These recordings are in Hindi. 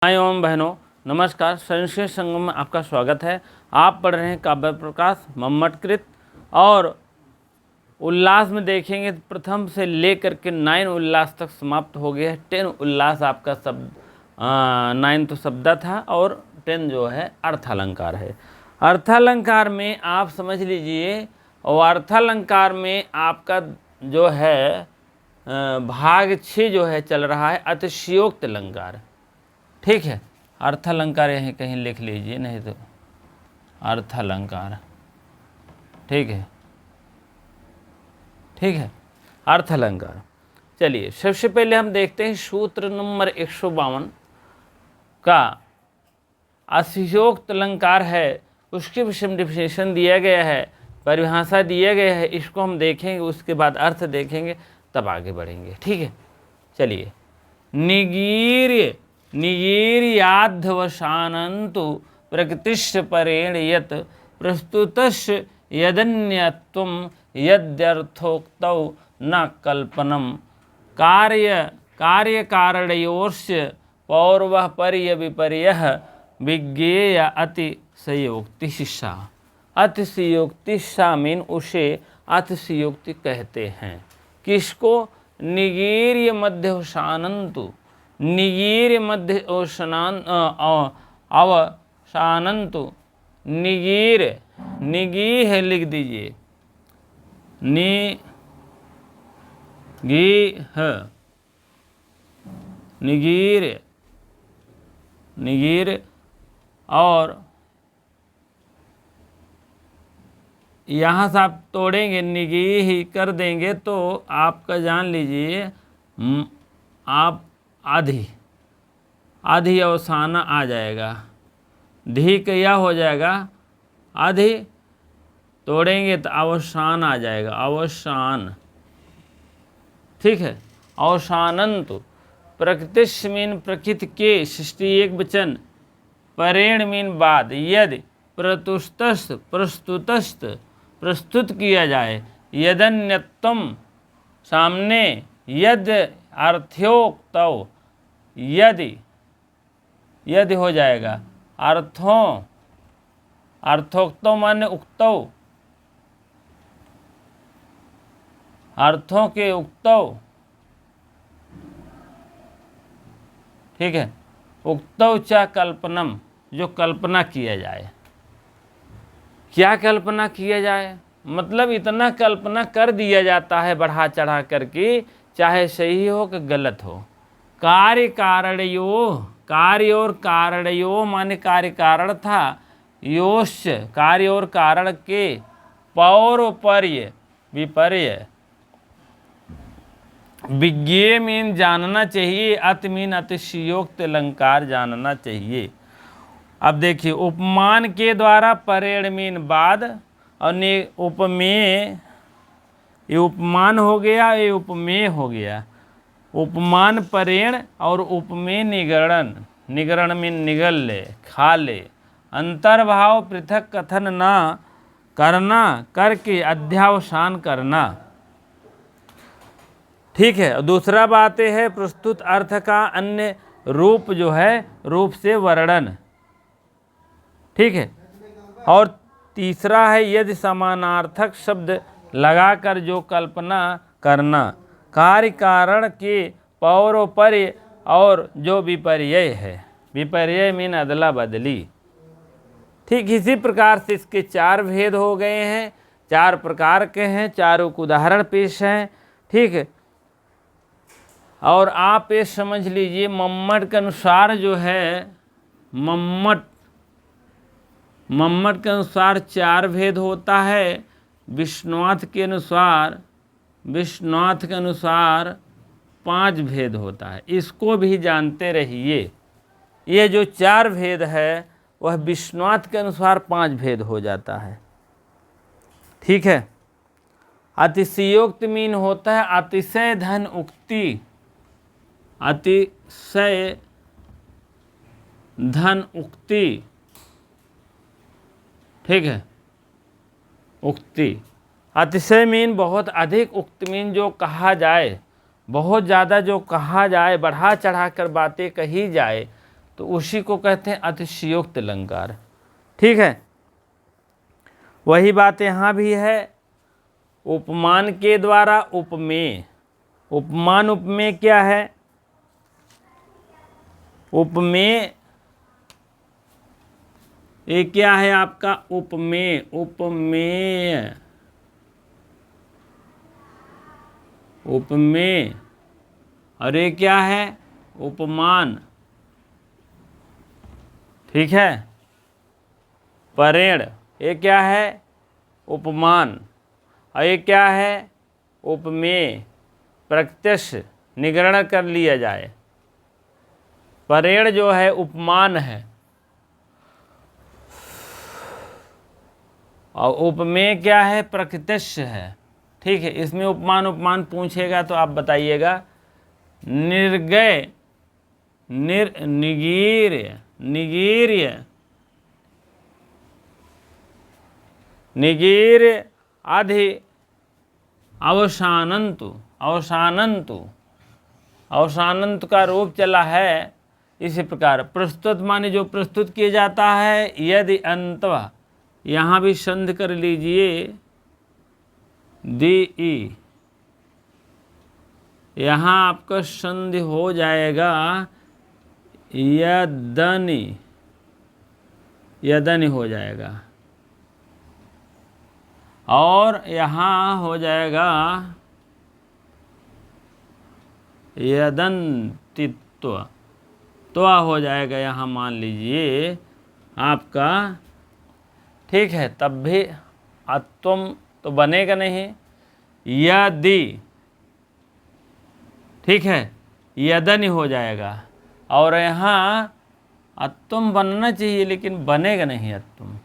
भाई एवं बहनों नमस्कार। संस्कृत संगम में आपका स्वागत है। आप पढ़ रहे हैं काव्य प्रकाश मम्मटकृत और उल्लास में देखेंगे तो प्रथम से लेकर के 9 उल्लास तक समाप्त हो गया है। 10 उल्लास आपका शब्द 9 तो शब्द था और 10 जो है अर्थालंकार है। अर्थालंकार में आप समझ लीजिए, और अर्थालंकार में आपका जो है भाग 6 जो है चल रहा है अतिशयोक्त अलंकार। ठीक है, अर्थालंकार यहीं कहीं लिख लीजिए, नहीं तो अर्थालंकार। ठीक है, ठीक है, अर्थालंकार। चलिए सबसे पहले हम देखते हैं सूत्र नंबर 152 का अतिशयोक्त अलंकार है, उसके विषय डिफिनेशन दिया गया है, परिभाषा दिया गया है। इसको हम देखेंगे, उसके बाद अर्थ देखेंगे, तब आगे बढ़ेंगे। ठीक है, चलिए। निगीर्याध्यवसानन्तु प्रकृतिश्च परेण यत् प्रस्तुतस्य यदन्यत्वं यद्यर्थोक्तौ न कल्पनम् कार्यकारणयोश्च पौर्वः पर्यविपर्यः विज्ञेय अतिशयोक्तिस्सा। अतिशयोक्तिस्सा मीन उसे अतिशयोक्ति कहते हैं। किसको? निगीर्य मध्यवसानन्तु, निगीर्य मध्य अवसानन्तु, निगीर निगी है लिख दीजिए, निगीर निगीर और यहाँ से आप तोड़ेंगे, निगी ही कर देंगे तो आपका जान लीजिए आप आधी आधी अवसान आ जाएगा। धी का यह हो जाएगा, आधी तोड़ेंगे तो अवसान आ जाएगा, अवसान। ठीक है, अवसानंतु। प्रकृतिश मीन प्रकृति के, सृष्टि एक वचन, परेण मीन बाद, यदि प्रतुस्तस्त प्रस्तुतस्त प्रस्तुत किया जाए, यदन्यत्वम सामने, यद अर्थोक्तौ, यदि यदि हो जाएगा, अर्थों अर्थोक्तौ माने उक्तौ, अर्थों के उक्तौ। ठीक है, उक्तौ च कल्पनम, जो कल्पना किया जाए। क्या कल्पना किया जाए? मतलब इतना कल्पना कर दिया जाता है बढ़ा चढ़ा करके, चाहे सही हो कि गलत हो। कार्य कारणयो, कार्य और कारणयो माने कार्य कारण था, योश्च कार्य और कारण के, पौर्वपर्य विपर्य, विज्ञेय मीन जानना चाहिए, अति मीन अतिशयोक्त अलंकार जानना चाहिए। अब देखिए, उपमान के द्वारा, परेण मीन बाद, और उपमेय, ये उपमान हो गया, ये उपमेय हो गया। उपमान परेण और उपमेय निगरण, निगरण मीन निगल ले, खा ले। अंतर्भाव पृथक कथन ना करना, करके अध्यावसान करना। ठीक है, दूसरा बात है प्रस्तुत अर्थ का अन्य रूप जो है, रूप से वर्णन। ठीक है, और तीसरा है यदि समानार्थक शब्द लगाकर जो कल्पना करना, कार्य कारण के पौर्वपर्य और जो विपर्य है, विपर्य मीन अदला बदली। ठीक इसी प्रकार से इसके 4 भेद हो गए हैं, 4 प्रकार के हैं, चारों को उदाहरण पेश हैं। ठीक है, और आप ये समझ लीजिए मम्मट के अनुसार जो है, मम्मट के अनुसार 4 भेद होता है, विश्वनाथ के अनुसार 5 भेद होता है। इसको भी जानते रहिए, ये जो 4 भेद है वह विश्वनाथ के अनुसार 5 भेद हो जाता है। ठीक है, अतिशयोक्त मीन होता है अतिशय धन उक्ति, अतिशय धन उक्ति। ठीक है, उक्ति। अतिशय मीन बहुत अधिक, उक्ति मीन जो कहा जाए, बहुत ज़्यादा जो कहा जाए, बढ़ा चढ़ा कर बातें कही जाए, तो उसी को कहते हैं अतिशयोक्त अलंकार। ठीक है, वही बात यहाँ भी है। उपमान के द्वारा उपमेय, उपमान उपमेय क्या है? उपमेय ये क्या है आपका? उपमेय, उपमेय, उपमेय। और ये क्या है? उपमान। ठीक है, परेण ये क्या है? उपमान। और ये क्या है? उपमेय। प्रत्यक्ष निगरण कर लिया जाए। परेण जो है उपमान है, और उपमेय क्या है? प्रत्यक्ष है। ठीक है, इसमें उपमान उपमान पूछेगा तो आप बताइएगा। निर्गय, निगीर्य, निगीर्य, निगीर्य आधि अवसानंतु, अवसानंतु, अवसानंत का रूप चला है इसी प्रकार। प्रस्तुत माने जो प्रस्तुत किया जाता है। यदि अंतवा, यहाँ भी संधि कर लीजिए, दी ई, यहाँ आपका संधि हो जाएगा यदनि, यदनि हो जाएगा, और यहाँ हो जाएगा यदंतित्व, तो हो जाएगा यहाँ मान लीजिए आपका। ठीक है, तब भी अत्वम तो बनेगा नहीं। यदि, ठीक है, यदनि हो जाएगा, और यहाँ अत्वम बनना चाहिए लेकिन बनेगा नहीं अत्वम।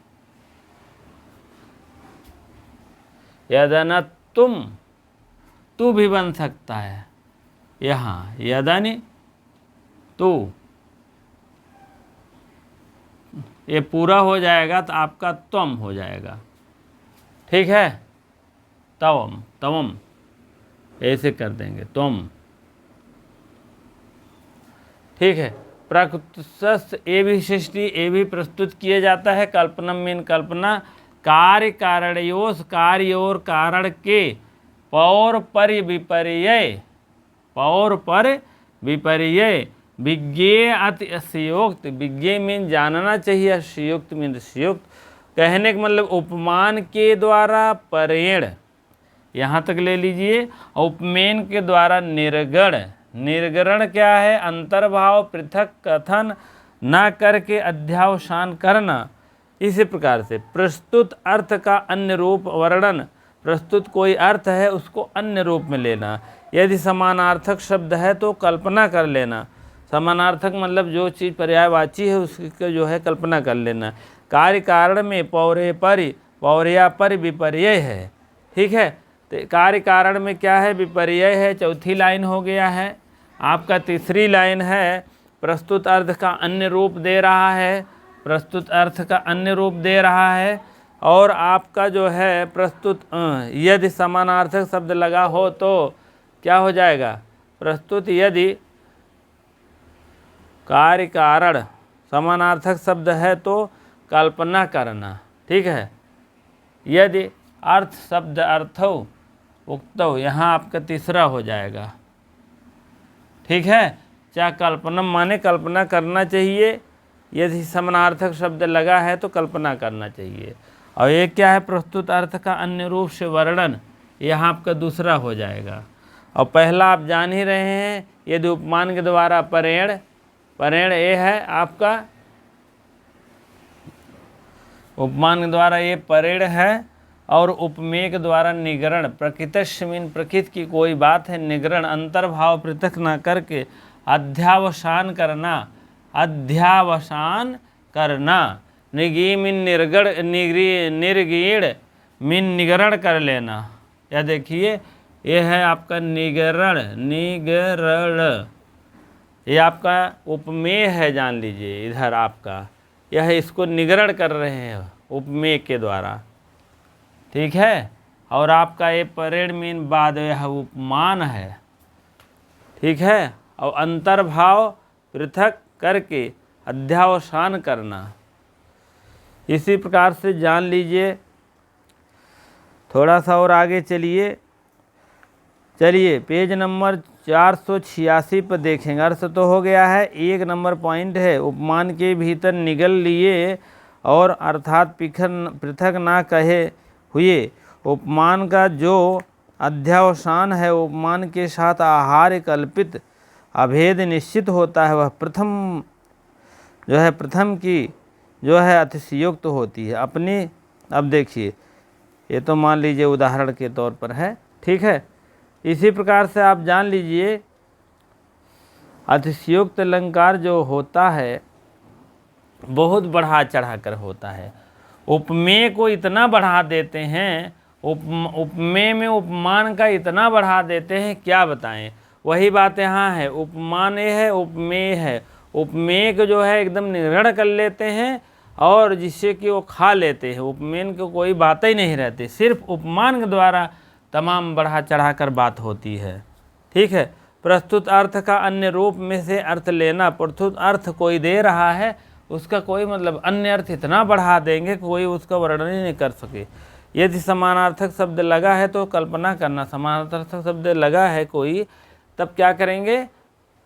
यदनत्वम, तू भी बन सकता है यहाँ। यदनि तू, ये पूरा हो जाएगा तो आपका त्वम हो जाएगा। ठीक है, तवम, तवम ऐसे कर देंगे, त्वम। ठीक है, प्रकृत ये भी सृष्टि ये भी प्रस्तुत किया जाता है। कल्पनम मीन कल्पना, कार्य कारणयोस, कार्य और कारण के पौर पर विपर्य, पौर पर विपर्य। विज्ञेय अति अतिशयोक्त, विज्ञेय मीन जानना चाहिए, अतिशयोक्त मीन अतिशयोक्त। कहने का मतलब उपमान के द्वारा परेण, यहाँ तक ले लीजिए। उपमेन के द्वारा निर्गण, निर्गरण क्या है? अंतर्भाव, पृथक कथन न करके अध्यावसान करना। इसी प्रकार से प्रस्तुत अर्थ का अन्य रूप वर्णन, प्रस्तुत कोई अर्थ है उसको अन्य रूप में लेना। यदि समानार्थक शब्द है तो कल्पना कर लेना। समानार्थक मतलब जो चीज़ पर्यायवाची है उसकी जो है कल्पना कर लेना। कार्य कारण में पौरे परि, पौर्या पर विपर्य है। ठीक है, तो कार्य कारण में क्या है? विपर्य है। चौथी लाइन हो गया है आपका। तीसरी लाइन है प्रस्तुत अर्थ का अन्य रूप दे रहा है, प्रस्तुत अर्थ का अन्य रूप दे रहा है। और आपका जो है प्रस्तुत, यदि समानार्थक शब्द लगा हो तो क्या हो जाएगा? प्रस्तुत यदि कार्य कारण समानार्थक शब्द है तो कल्पना करना। ठीक है, यदि अर्थ शब्द अर्थो उक्तो, यहाँ आपका तीसरा हो जाएगा। ठीक है, चाहे कल्पनम माने कल्पना करना चाहिए, यदि समानार्थक शब्द लगा है तो कल्पना करना चाहिए। और ये क्या है? प्रस्तुत अर्थ का अन्य रूप से वर्णन, यहाँ आपका दूसरा हो जाएगा। और पहला आप जान ही रहे हैं, यदि उपमान के द्वारा परेण, परेण ये है आपका उपमान के द्वारा ये परेण है। और उपमेय के द्वारा निगरण, प्रकृतस्य मीन प्रकृति की कोई बात है, निगरण अंतर्भाव पृथक न करके अध्यावसान करना, अध्यावसान करना। निगी मीन निर्गण, निर्गीण मीन निगरण कर लेना। या देखिए ये है आपका निगरण, निगरण ये आपका उपमेय है, जान लीजिए इधर आपका यह इसको निगरण कर रहे हैं उपमेय के द्वारा। ठीक है, और आपका ये परेण मीन बाद यह उपमान है। ठीक है, और अंतर्भाव पृथक करके अध्यवसान करना। इसी प्रकार से जान लीजिए। थोड़ा सा और आगे चलिए पेज नंबर 486 पर देखेंगे। अर्थ तो हो गया है, 1 नंबर पॉइंट है, उपमान के भीतर निगल लिए और अर्थात पृथक ना कहे हुए। उपमान का जो अध्यवसान है, उपमान के साथ आहार कल्पित अभेद निश्चित होता है, वह प्रथम की जो है अतिशयोक्त होती है अपनी। अब देखिए, ये तो मान लीजिए उदाहरण के तौर पर है, ठीक है। इसी प्रकार से आप जान लीजिए, अतिशयोक्त अलंकार जो होता है बहुत बढ़ा चढ़ा कर होता है। उपमेय को इतना बढ़ा देते हैं, उपमेय में उपमान का इतना बढ़ा देते हैं, क्या बताएं। वही बात यहाँ है, उपमान ये है, उपमेय है। उपमेय को जो है एकदम निगढ़ कर लेते हैं और जिससे कि वो खा लेते हैं। उपमेय को कोई बात ही नहीं रहती, सिर्फ उपमान के द्वारा तमाम बढ़ा चढ़ा कर बात होती है, ठीक है। प्रस्तुत अर्थ का अन्य रूप में से अर्थ लेना, प्रस्तुत अर्थ कोई दे रहा है, उसका कोई मतलब अन्य अर्थ इतना बढ़ा देंगे कोई उसका वर्णन ही नहीं कर सके। यदि समानार्थक शब्द लगा है तो कल्पना करना, समानार्थक शब्द लगा है कोई, तब क्या करेंगे।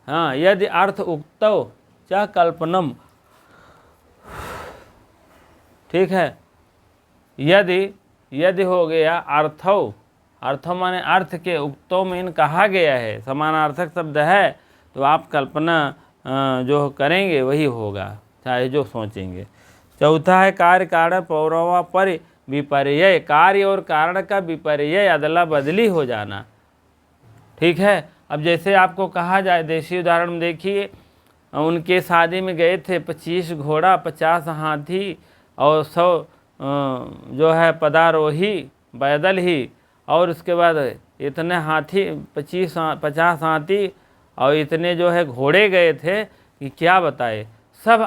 हाँ, यदि अर्थ उक्तौ च कल्पनम, ठीक है। यदि हो गया अर्थौ, अर्थों माने अर्थ के, उक्तों में इन कहा गया है, समानार्थक शब्द है तो आप कल्पना जो करेंगे वही होगा, चाहे जो सोचेंगे। चौथा है कार्य कारण पौरवा पर विपर्यय, कार्य और कारण का विपर्यय अदला बदली हो जाना, ठीक है। अब जैसे आपको कहा जाए, देसी उदाहरण में देखिए, उनके शादी में गए थे 25 घोड़ा 50 हाथी और 100 जो है पदारोही पैदल ही, और उसके बाद इतने हाथी 50 हाथी और इतने जो है घोड़े गए थे कि क्या बताए। सब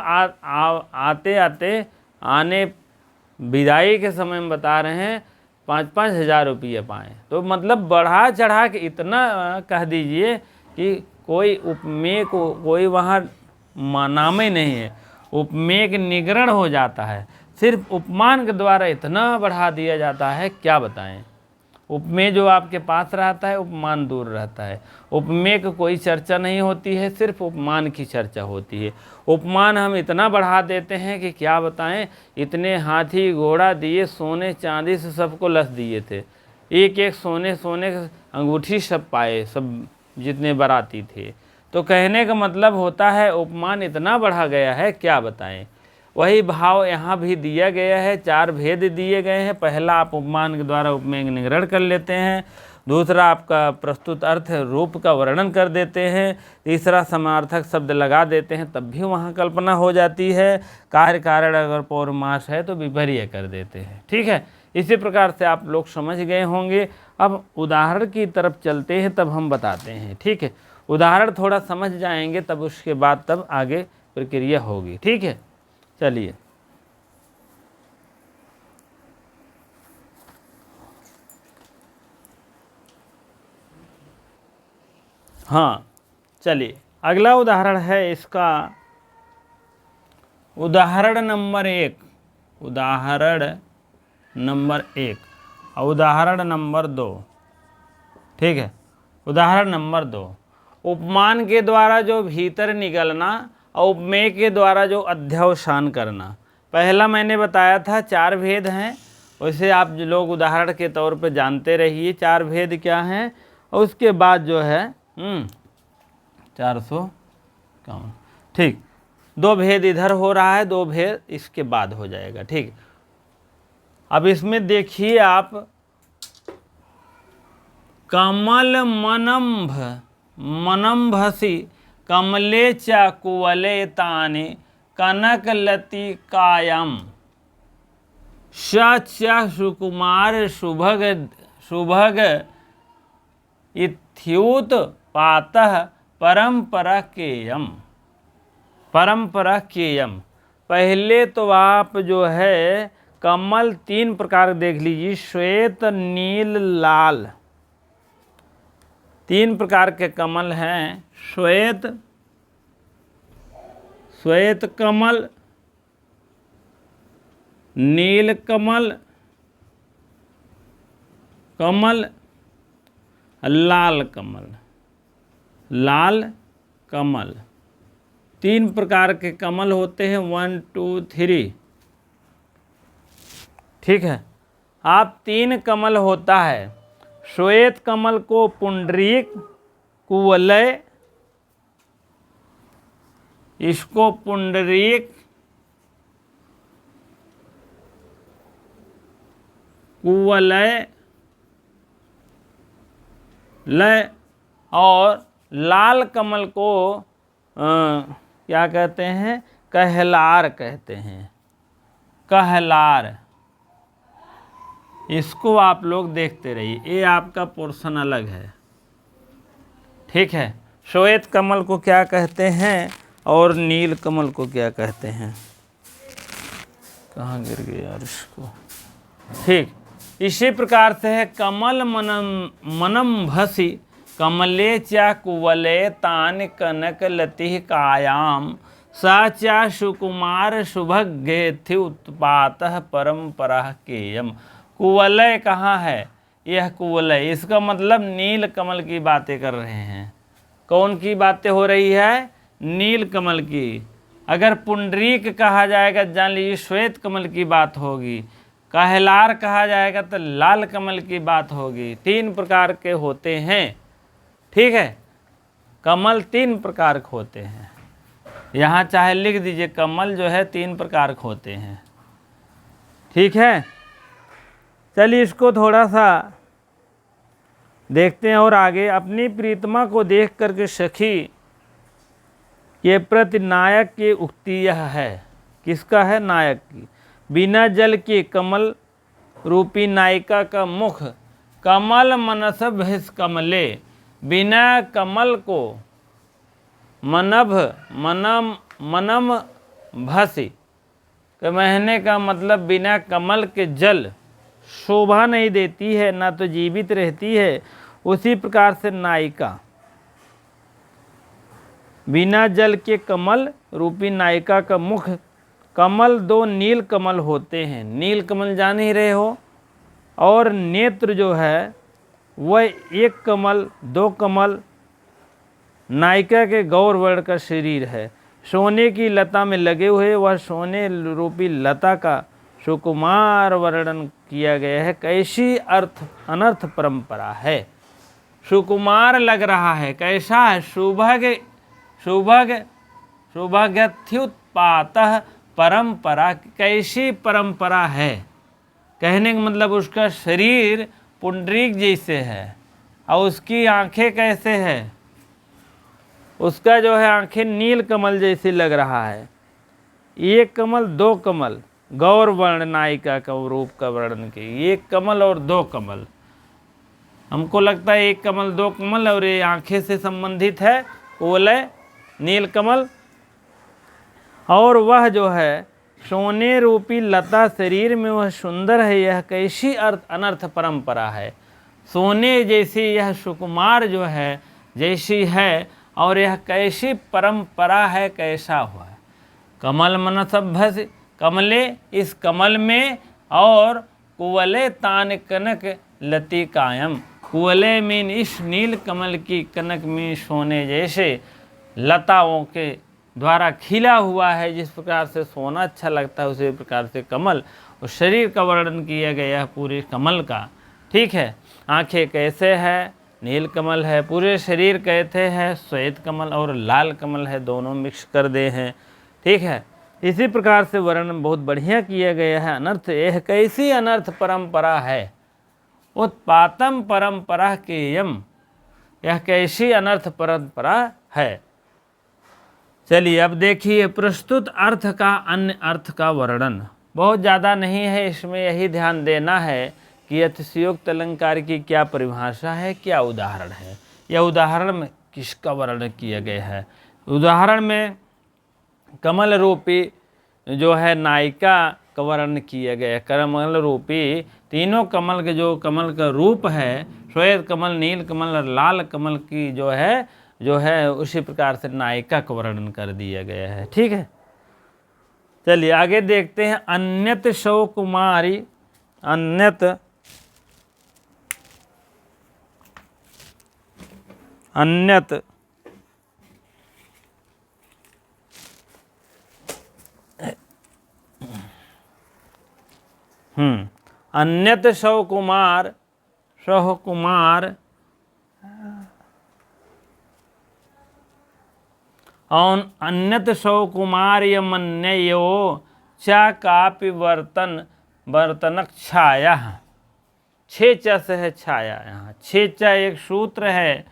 आते आने विदाई के समय में बता रहे हैं 5-5 हज़ार रुपये पाए। तो मतलब बढ़ा चढ़ा के इतना कह दीजिए कि कोई उपमेय को कोई वहाँ नाम ही नहीं है, उपमेय के निगरण हो जाता है। सिर्फ उपमान के द्वारा इतना बढ़ा दिया जाता है, क्या बताएं। उपमेय जो आपके पास रहता है, उपमान दूर रहता है। उपमेय की कोई चर्चा नहीं होती है, सिर्फ उपमान की चर्चा होती है। उपमान हम इतना बढ़ा देते हैं कि क्या बताएं। इतने हाथी घोड़ा दिए, सोने चांदी से सबको लस दिए थे, एक एक सोने के अंगूठी सब पाए, सब जितने बाराती थे। तो कहने का मतलब होता है उपमान इतना बढ़ा गया है, क्या बताएं। वही भाव यहाँ भी दिया गया है, 4 भेद दिए गए हैं। पहला, आप उपमान के द्वारा उपमेय निगरण कर लेते हैं। दूसरा, आपका प्रस्तुत अर्थ रूप का वर्णन कर देते हैं। तीसरा, समार्थक शब्द लगा देते हैं, तब भी वहाँ कल्पना हो जाती है। कार्य कारण अगर पौर्मास है तो विपर्य कर देते हैं, ठीक है। इसी प्रकार से आप लोग समझ गए होंगे। अब उदाहरण की तरफ चलते हैं, तब हम बताते हैं, ठीक है। उदाहरण थोड़ा समझ जाएंगे, तब उसके बाद तब आगे प्रक्रिया होगी, ठीक है। चलिए, हाँ चलिए, अगला उदाहरण है इसका उदाहरण नंबर 1, उदाहरण नंबर 1 और उदाहरण नंबर 2, ठीक है। उदाहरण नंबर 2, उपमान के द्वारा जो भीतर निगलना और उपमेय के द्वारा जो अध्यवसान करना। पहला मैंने बताया था 4 भेद हैं, वैसे आप लोग उदाहरण के तौर पर जानते रहिए 4 भेद क्या हैं। और उसके बाद जो है 451, ठीक, 2 भेद इधर हो रहा है, 2 भेद इसके बाद हो जाएगा, ठीक। अब इसमें देखिए आप, कमल मनम्भसी कमले च कुवले तानि कनक लतिकायम सुकुमार शुभग इत्युत पातः परंपरा केयम। पहले तो आप जो है कमल 3 प्रकार देख लीजिए, श्वेत नील लाल, 3 प्रकार के कमल हैं। श्वेत श्वेत कमल, नील कमल, कमल, लाल कमल। लाल कमल, 3 प्रकार के कमल होते हैं, 1 2 3। ठीक है, आप 3 कमल होता है। श्वेत कमल को पुंडरीक, कुवलय, इसको पुंडरीक, कुवलय, लय, और लाल कमल को क्या कहते हैं? कहलार कहते हैं, कहलार। इसको आप लोग देखते रहिए, ये आपका पोर्शन अलग है। ठीक है, श्वेत कमल को क्या कहते हैं और नील कमल को क्या कहते हैं? कहाँ गिर गया यार इसको? ठीक, इसी प्रकार से है कमल मनम भसी, कमले चा कुवले तान कनक लति कायाम, सा चा सुकुमार शुभज्ञ उत्पात परंपरा केयम। कुवलय कहाँ है? यह कुवलय, इसका मतलब नील कमल की बातें कर रहे हैं। कौन की बातें हो रही है? नील कमल की। अगर पुंडरीक कहा जाएगा, जान लीजिए श्वेत कमल की बात होगी। कहलार कहा जाएगा तो लाल कमल की बात होगी। 3 प्रकार के होते हैं। ठीक है, कमल 3 प्रकार के होते हैं। यहाँ चाहे लिख दीजिए, कमल जो है 3 प्रकार के होते हैं। ठीक है, चलिए इसको थोड़ा सा देखते हैं और आगे। अपनी प्रीतमा को देख करके सखी के प्रति नायक की उक्ति यह है। किसका है? नायक की। बिना जल के कमल रूपी नायिका का मुख, कमल मनस भस कमले। बिना कमल को मनभ मनम भसी, कहने का मतलब बिना कमल के जल शोभा नहीं देती है, ना तो जीवित रहती है। उसी प्रकार से नायिका, बिना जल के कमल रूपी नायिका का मुख, कमल 2 नील कमल होते हैं। नील कमल जान ही रहे हो। और नेत्र जो है वह 1 कमल 2 कमल, नायिका के गौर वर्ण का शरीर है। सोने की लता में लगे हुए वह सोने रूपी लता का सुकुमार वर्णन किया गया है। कैसी अनर्थ परंपरा है। सुकुमार लग रहा है, कैसा है? शुभज्ञत्युत्पात परंपरा, कैसी परंपरा है? कहने का मतलब उसका शरीर पुंडरीक जैसे है और उसकी आंखें कैसे है? उसका जो है आंखें नील कमल जैसी लग रहा है। 1 कमल 2 कमल, गौर वर्ण नायिका का रूप का वर्णन किया। 1 कमल और 2 कमल, हमको लगता है 1 कमल 2 कमल और ये आंखें से संबंधित है। कुवलय, नील कमल। और वह जो है सोने रूपी लता शरीर में वह सुंदर है। यह कैसी अनर्थ परंपरा है। सोने जैसी यह सुकुमार जो है जैसी है, और यह कैसी परंपरा है, कैसा हुआ है। कमल मनसभ्यस, कमले इस कमल में, और कुवले तान कनक लति कायम, कुवले मीन इस नील कमल की, कनक में सोने जैसे लताओं के द्वारा खिला हुआ है। जिस प्रकार से सोना अच्छा लगता है उसी प्रकार से कमल और शरीर का वर्णन किया गया है पूरे कमल का। ठीक है, आंखें कैसे है? नील कमल है। पूरे शरीर कहते हैं श्वेत कमल और लाल कमल है, दोनों मिक्स कर दे हैं। ठीक है, इसी प्रकार से वर्णन बहुत बढ़िया किया गया है। अनर्थ, यह कैसी अनर्थ परंपरा है। उत्पातम परंपरा केयम, यह कैसी अनर्थ परंपरा है। चलिए अब देखिए प्रस्तुत अर्थ का अन्य अर्थ का वर्णन। बहुत ज़्यादा नहीं है, इसमें यही ध्यान देना है कि अतिशयोक्त अलंकार की क्या परिभाषा है, क्या उदाहरण है। यह उदाहरण में किसका वर्णन किया गया है। उदाहरण में कमल रूपी जो है नायिका का वर्णन किया गया है। कमल रूपी तीनों कमल के जो कमल का रूप है, श्वेत कमल, नील कमल और लाल कमल की जो है जो है उसी प्रकार से नायिका का वर्णन कर दिया गया है। ठीक है, चलिए आगे देखते हैं। अन्यत शव कुमारी, अन्यत अन्यत शव कुमार और अन्यत शव कुमार यमन्यो चा कापि वर्तनक छाया। छे चा से है छाया, यहाँ छे चा एक सूत्र है,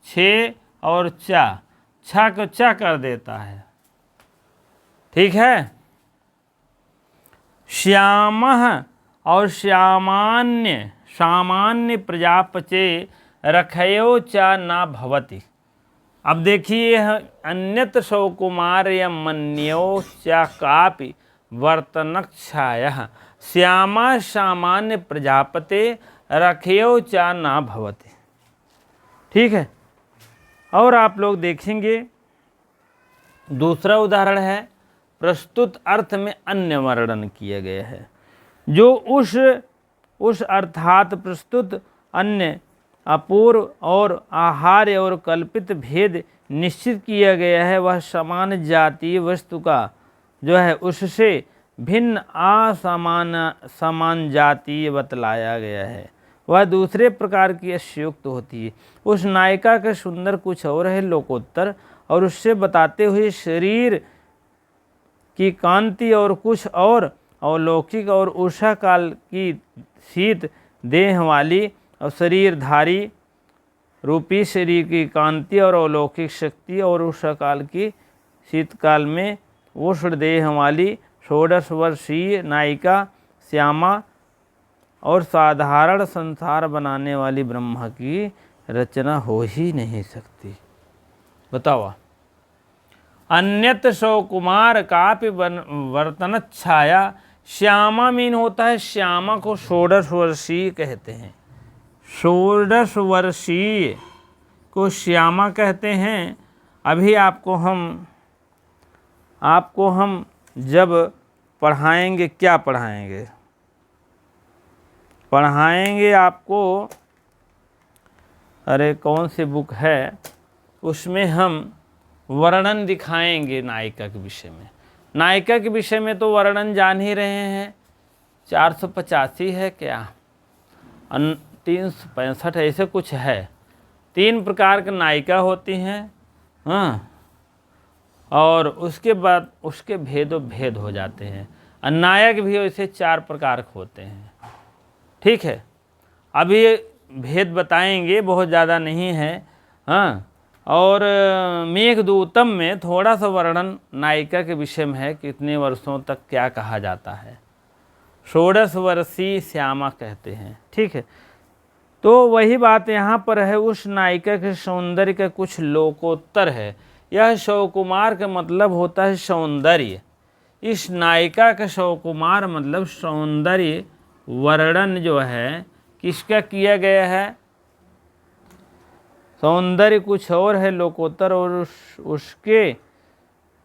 छे और चा, छा को चा कर देता है। ठीक है, श्यामः और सामान्य प्रजापचे रखयो चा ना भवति। अब देखिए, अन्यत शव कुमार यमन्यो चा कापि वर्तनक छाया, श्यामा सामान्य प्रजापते रखयो चा ना भवति। ठीक है, और आप लोग देखेंगे दूसरा उदाहरण है, प्रस्तुत अर्थ में अन्य वर्णन किया गया है। जो उस अर्थात प्रस्तुत अन्य अपूर्व और आहार्य और कल्पित भेद निश्चित किया गया है, वह समान जातीय वस्तु का जो है उससे भिन्न समान जातीय बतलाया गया है, वह दूसरे प्रकार की अश्युक्त होती है। उस नायिका के सुंदर कुछ और है लोकोत्तर, और उससे बताते हुए शरीर की कांति और कुछ और अलौकिक और उषा काल की शीत देह वाली और शरीरधारी रूपी शरीर की कांति और अलौकिक शक्ति और उषा काल की शीतकाल में उष्ण देह वाली 16 वर्षीय नायिका श्यामा और साधारण संसार बनाने वाली ब्रह्मा की रचना हो ही नहीं सकती। बताओ, अन्यत शव कुमार कापि वर्तन छाया, श्यामा मीन होता है, श्यामा को 16 वर्षीय कहते हैं, 16 वर्षीय को श्यामा कहते हैं। अभी आपको हम जब पढ़ाएंगे, क्या पढ़ाएंगे आपको, अरे कौन सी बुक है, उसमें हम वर्णन दिखाएंगे नायिका के विषय में। नायिका के विषय में तो वर्णन जान ही रहे हैं, 485 है क्या, 365 ऐसे कुछ है। 3 प्रकार की नायिका होती हैं, हाँ, और उसके बाद उसके भेद हो जाते हैं। नायक भी वैसे 4 प्रकार के होते हैं। ठीक है, अभी भेद बताएंगे, बहुत ज़्यादा नहीं है, हाँ। और मेघदूतम में थोड़ा सा वर्णन नायिका के विषय में है, कितने वर्षों तक क्या कहा जाता है, 16 वर्षीय श्यामा कहते हैं। ठीक है, तो वही बात यहाँ पर है, उस नायिका के सौंदर्य का कुछ लोकोत्तर है। यह शवकुमार का मतलब होता है सौंदर्य। इस नायिका का शवकुमार मतलब सौंदर्य वर्णन जो है किसका किया गया है, सौंदर्य कुछ और है लोकोत्तर, और उसके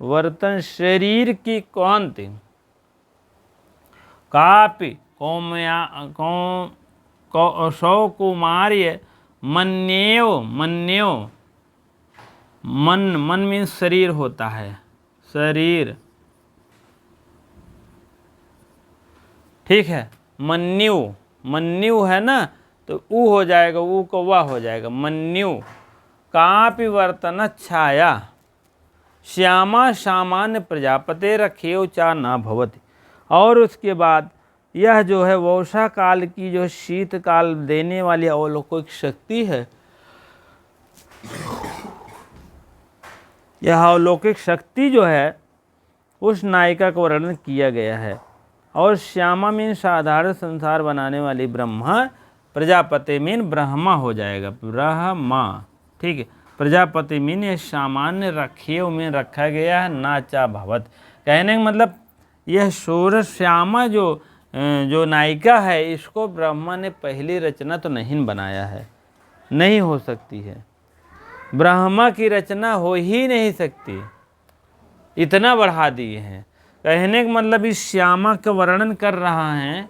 वर्तन शरीर की कांति कापि शवकुमार्य मन्यो मन मीन्स शरीर होता है, शरीर। ठीक है, मन्यु है ना, तो ऊ हो जाएगा, ऊ को वाह हो जाएगा, मन्यु। कापि वर्तन छाया, श्यामा सामान्य प्रजापते रखेव चा ना भवति। और उसके बाद यह जो है वौषा काल की जो शीतकाल देने वाली अलौकिक शक्ति है, यह अलौकिक शक्ति जो है उस नायिका का वर्णन किया गया है। और श्यामा मीन साधारण संसार बनाने वाली ब्रह्मा, प्रजापति मीन ब्रह्मा हो जाएगा, ब्रह्मा। ठीक है, प्रजापति मीन यह सामान्य रखेव में रखा गया है, ना चा भवत। कहने का मतलब यह सूर्य श्यामा जो नायिका है, इसको ब्रह्मा ने पहली रचना तो नहीं बनाया है, नहीं हो सकती है। ब्रह्मा की रचना हो ही नहीं सकती, इतना बढ़ा दिए हैं। कहने का मतलब इस श्यामा का वर्णन कर रहा है,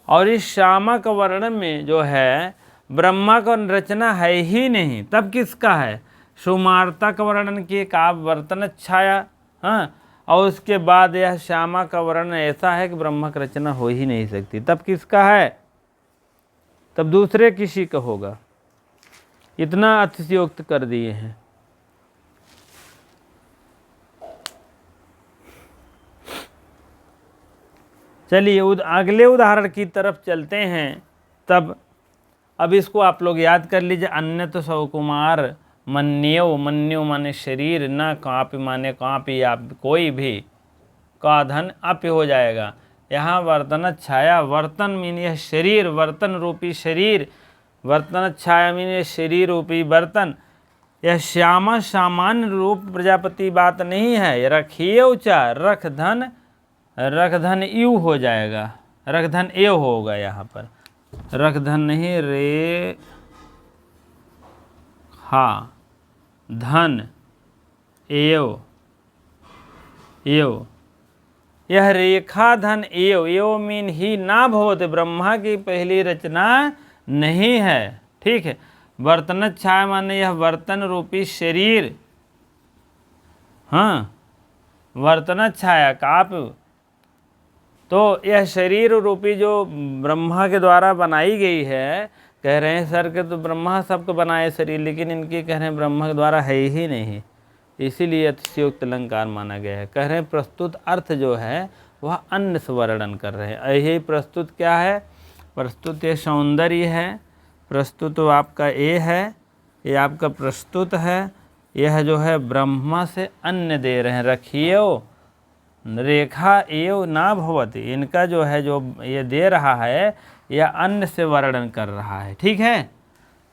और इस श्यामा का वर्णन में जो है ब्रह्मा का रचना है ही नहीं, तब किसका है? सुमारता का वर्णन किए काव्य वर्तन छाया, हाँ, और उसके बाद यह श्यामा का वर्णन ऐसा है कि ब्रह्मा की रचना हो ही नहीं सकती, तब किसका है? तब दूसरे किसी का होगा। इतना अतिशयोक्त कर दिए हैं। चलिए अगले उदाहरण की तरफ चलते हैं। तब अब इसको आप लोग याद कर लीजिए। अन्य तो सौकुमार मन्यो, मन्यो माने शरीर, न कापि माने कापि, आप कोई भी, का धन अप्य हो जाएगा। यहाँ वर्तन छाया, वर्तन मीन यह शरीर, वर्तन रूपी शरीर, वर्तन छाया मीन यह शरीर रूपी बर्तन। यह श्यामा सामान्य रूप प्रजापति बात नहीं है। रखिए उच्चार, रख धन यू हो जाएगा, रख धन एव होगा यहाँ पर, रख धन नहीं, रे हा धन एव, एव, यह रेखा धन एव, एव मीन ही ना भवत, ब्रह्मा की पहली रचना नहीं है। ठीक है। वर्तन छाया माने यह वर्तन रूपी शरीर, हाँ, वर्तन छाया काप, तो यह शरीर रूपी जो ब्रह्मा के द्वारा बनाई गई है। कह रहे हैं सर के तो ब्रह्मा सबको बनाए शरीर, लेकिन इनकी कह रहे हैं ब्रह्मा के द्वारा है ही नहीं, इसीलिए अतिशयोक्त अलंकार माना गया है। कह रहे हैं प्रस्तुत अर्थ जो है वह अन्य से वर्णन कर रहे हैं। यही प्रस्तुत क्या है? प्रस्तुत ये सौंदर्य है, प्रस्तुत तो आपका ये है, ये आपका प्रस्तुत है, यह जो है ब्रह्मा से अन्य दे रहे हैं। रखियो रेखा एव ना भवति, इनका जो है जो ये दे रहा है यह अन्य से वर्णन कर रहा है। ठीक है,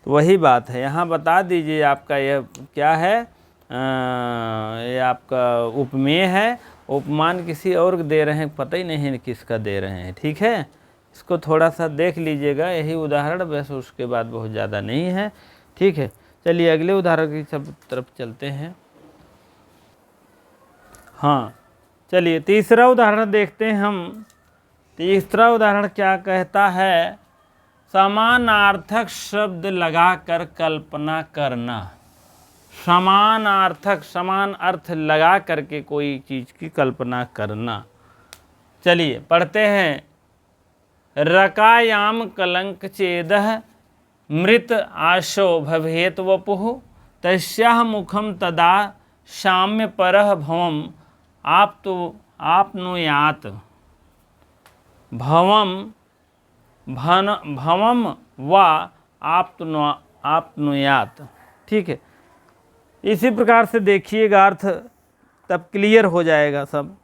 तो वही बात है। यहाँ बता दीजिए आपका यह क्या है? ये आपका उपमेय है, उपमान किसी और दे रहे हैं, पता ही नहीं किसका दे रहे हैं। ठीक है, इसको थोड़ा सा देख लीजिएगा, यही उदाहरण, बस उसके बाद बहुत ज़्यादा नहीं है। ठीक है, चलिए अगले उदाहरण की सब तरफ चलते हैं। हाँ, चलिए तीसरा उदाहरण देखते हैं हम। तीसरा उदाहरण क्या कहता है? समानार्थक शब्द लगाकर कल्पना करना। समानार्थक, समान अर्थ लगा करके कोई चीज़ की कल्पना करना। चलिए पढ़ते हैं। रकायाम कलंक चेदः मृत आशो भवेत वपुः, तस्याः मुखम तदा साम्य परः भवम आपनुयात, भवम व आपनुयात। ठीक है, इसी प्रकार से देखिएगा, अर्थ तब क्लियर हो जाएगा सब।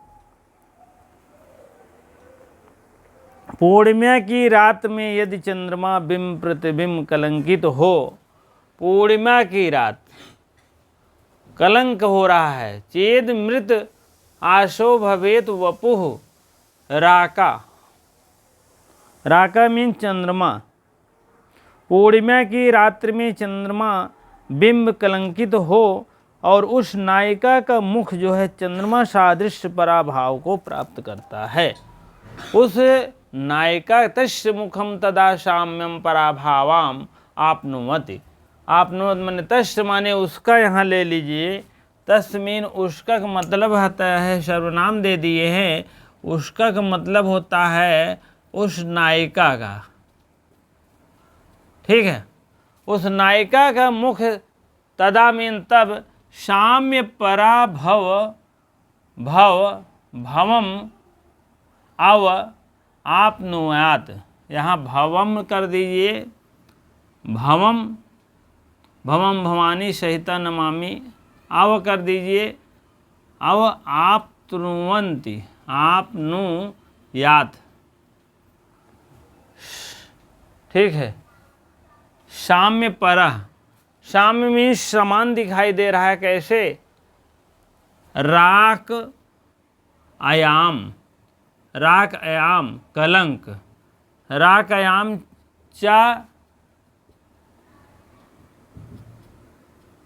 पूर्णिमा की रात में यदि चंद्रमा बिंब प्रतिबिंब कलंकित हो, पूर्णिमा की रात कलंक हो रहा है, चेद मृत आशो भवेत वपुः, राका, राका मीन चंद्रमा। पूर्णिमा की रात्रि में चंद्रमा बिंब कलंकित हो और उस नायिका का मुख जो है चंद्रमा सादृश्य पराभाव को प्राप्त करता है। उस नायिका तस्य मुखम तदा साम्यम पराभावाम आपनुमति। आपनुमत माने तस्य माने उसका, यहाँ ले लीजिए, तस्मीन उसका का मतलब होता है, सर्वनाम दे दिए हैं, उसका का मतलब होता है उस नायिका का। ठीक है, उस नायिका का मुख, तदा मीन तब, साम्य पराभव भवम अव आपनुयात, यहाँ भवम कर दीजिए, भवम भवानी सहिता नमामि, अव कर दीजिए, अव आपनुवन्ति, आपनुयात। ठीक है, साम्य परः, साम्य में समान दिखाई दे रहा है। कैसे? राक आयाम, राक आयाम कलंक, राक आयाम चा